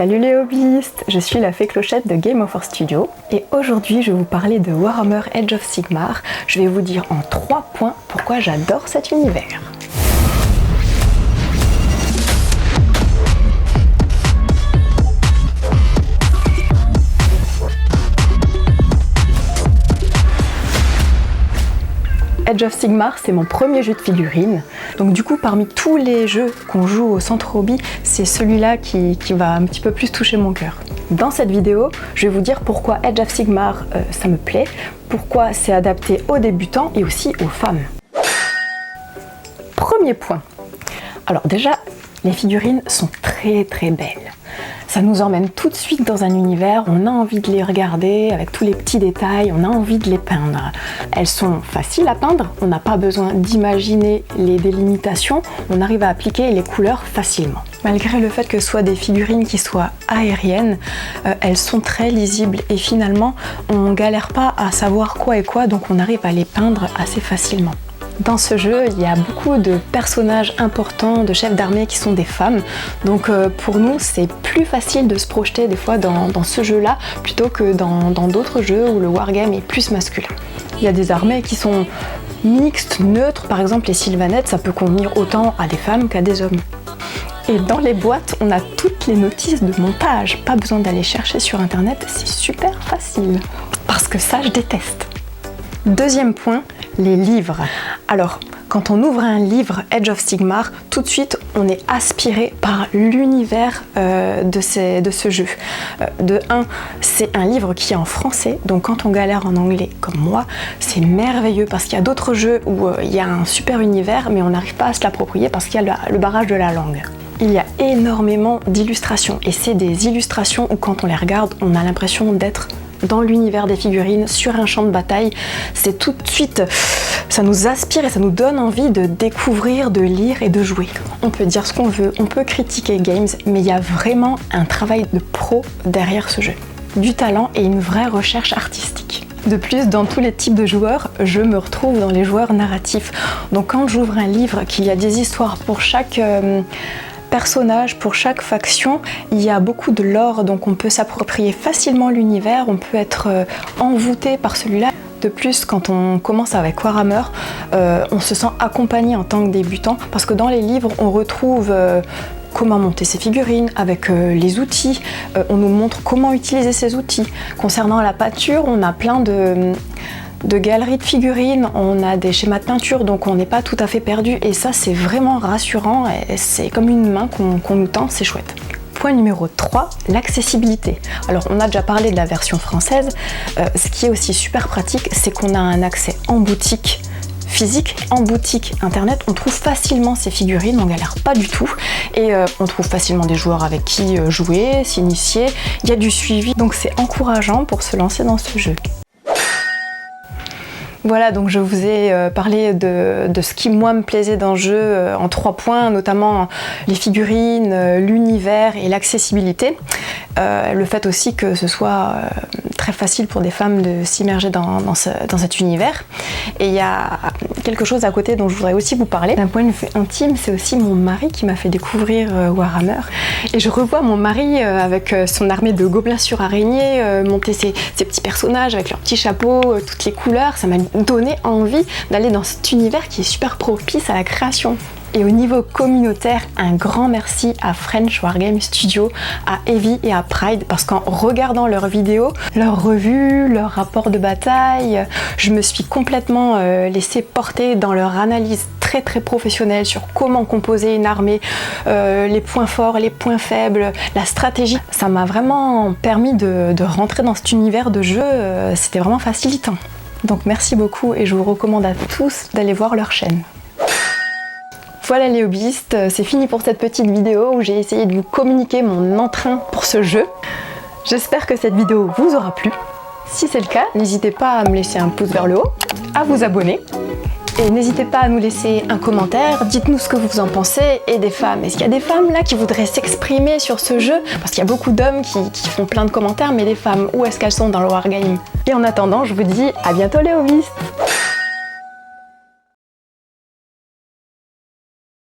Salut les hobbyistes, je suis la fée Clochette de Game Over Studio et aujourd'hui je vais vous parler de Warhammer Age of Sigmar. Je vais vous dire en 3 points pourquoi j'adore cet univers. Age of Sigmar, c'est mon premier jeu de figurines. Donc du coup, parmi tous les jeux qu'on joue au centre hobby, c'est celui-là qui va un petit peu plus toucher mon cœur. Dans cette vidéo, je vais vous dire pourquoi Age of Sigmar, ça me plaît, pourquoi c'est adapté aux débutants et aussi aux femmes. Premier point. Alors déjà, les figurines sont très belles. Ça nous emmène tout de suite dans un univers, on a envie de les regarder avec tous les petits détails, on a envie de les peindre. Elles sont faciles à peindre, on n'a pas besoin d'imaginer les délimitations, on arrive à appliquer les couleurs facilement. Malgré le fait que ce soit des figurines qui soient aériennes, elles sont très lisibles et finalement on galère pas à savoir quoi est quoi, donc on arrive à les peindre assez facilement. Dans ce jeu, il y a beaucoup de personnages importants, de chefs d'armée qui sont des femmes. Donc pour nous, c'est plus facile de se projeter des fois dans ce jeu-là plutôt que dans d'autres jeux où le wargame est plus masculin. Il y a des armées qui sont mixtes, neutres. Par exemple, les Sylvanettes, ça peut convenir autant à des femmes qu'à des hommes. Et dans les boîtes, on a toutes les notices de montage. Pas besoin d'aller chercher sur internet, c'est super facile. Parce que ça, je déteste. Deuxième point, les livres. Alors, quand on ouvre un livre Age of Sigmar, tout de suite on est aspiré par l'univers de ce jeu. De 1, c'est un livre qui est en français, donc quand on galère en anglais comme moi, c'est merveilleux parce qu'il y a d'autres jeux où il y a un super univers mais on n'arrive pas à se l'approprier parce qu'il y a le barrage de la langue. Il y a énormément d'illustrations et c'est des illustrations où quand on les regarde, on a l'impression d'être dans l'univers des figurines, sur un champ de bataille. C'est tout de suite, ça nous aspire et ça nous donne envie de découvrir, de lire et de jouer. On peut dire ce qu'on veut, on peut critiquer Games, mais il y a vraiment un travail de pro derrière ce jeu. Du talent et une vraie recherche artistique. De plus, dans tous les types de joueurs, je me retrouve dans les joueurs narratifs. Donc quand j'ouvre un livre, qu'il y a des histoires pour chaque personnage, pour chaque faction, il y a beaucoup de lore, donc on peut s'approprier facilement l'univers, on peut être envoûté par celui-là. De plus, quand on commence avec Warhammer, on se sent accompagné en tant que débutant, parce que dans les livres, on retrouve comment monter ses figurines, avec les outils, on nous montre comment utiliser ces outils. Concernant la peinture, on a plein de galeries de figurines, on a des schémas de peinture, donc on n'est pas tout à fait perdu et ça c'est vraiment rassurant et c'est comme une main qu'on nous tend, c'est chouette. Point numéro 3, l'accessibilité. Alors on a déjà parlé de la version française, ce qui est aussi super pratique, c'est qu'on a un accès en boutique physique, en boutique internet, on trouve facilement ces figurines, on galère pas du tout et on trouve facilement des joueurs avec qui jouer, s'initier, il y a du suivi, donc c'est encourageant pour se lancer dans ce jeu. Voilà, donc je vous ai parlé de ce qui moi me plaisait dans le jeu en 3 points, notamment les figurines, l'univers et l'accessibilité. Le fait aussi que ce soit très facile pour des femmes de s'immerger dans cet univers. Et il y a quelque chose à côté dont je voudrais aussi vous parler. D'un point de vue intime, c'est aussi mon mari qui m'a fait découvrir Warhammer. Et je revois mon mari avec son armée de gobelins sur araignées, monter ses petits personnages avec leurs petits chapeaux, toutes les couleurs. Ça m'a donné envie d'aller dans cet univers qui est super propice à la création. Et au niveau communautaire, un grand merci à French Wargame Studio, à Heavy et à Pride, parce qu'en regardant leurs vidéos, leurs revues, leurs rapports de bataille, je me suis complètement laissée porter dans leur analyse très professionnelle sur comment composer une armée, les points forts, les points faibles, la stratégie. Ça m'a vraiment permis de rentrer dans cet univers de jeu, c'était vraiment facilitant. Donc merci beaucoup et je vous recommande à tous d'aller voir leur chaîne. Voilà les hobbyistes, c'est fini pour cette petite vidéo où j'ai essayé de vous communiquer mon entrain pour ce jeu. J'espère que cette vidéo vous aura plu. Si c'est le cas, n'hésitez pas à me laisser un pouce vers le haut, à vous abonner. Et n'hésitez pas à nous laisser un commentaire, dites-nous ce que vous en pensez, et des femmes. Est-ce qu'il y a des femmes là qui voudraient s'exprimer sur ce jeu? Parce qu'il y a beaucoup d'hommes qui font plein de commentaires, mais les femmes, où est-ce qu'elles sont dans le wargame? Et en attendant, je vous dis à bientôt les hobbyistes!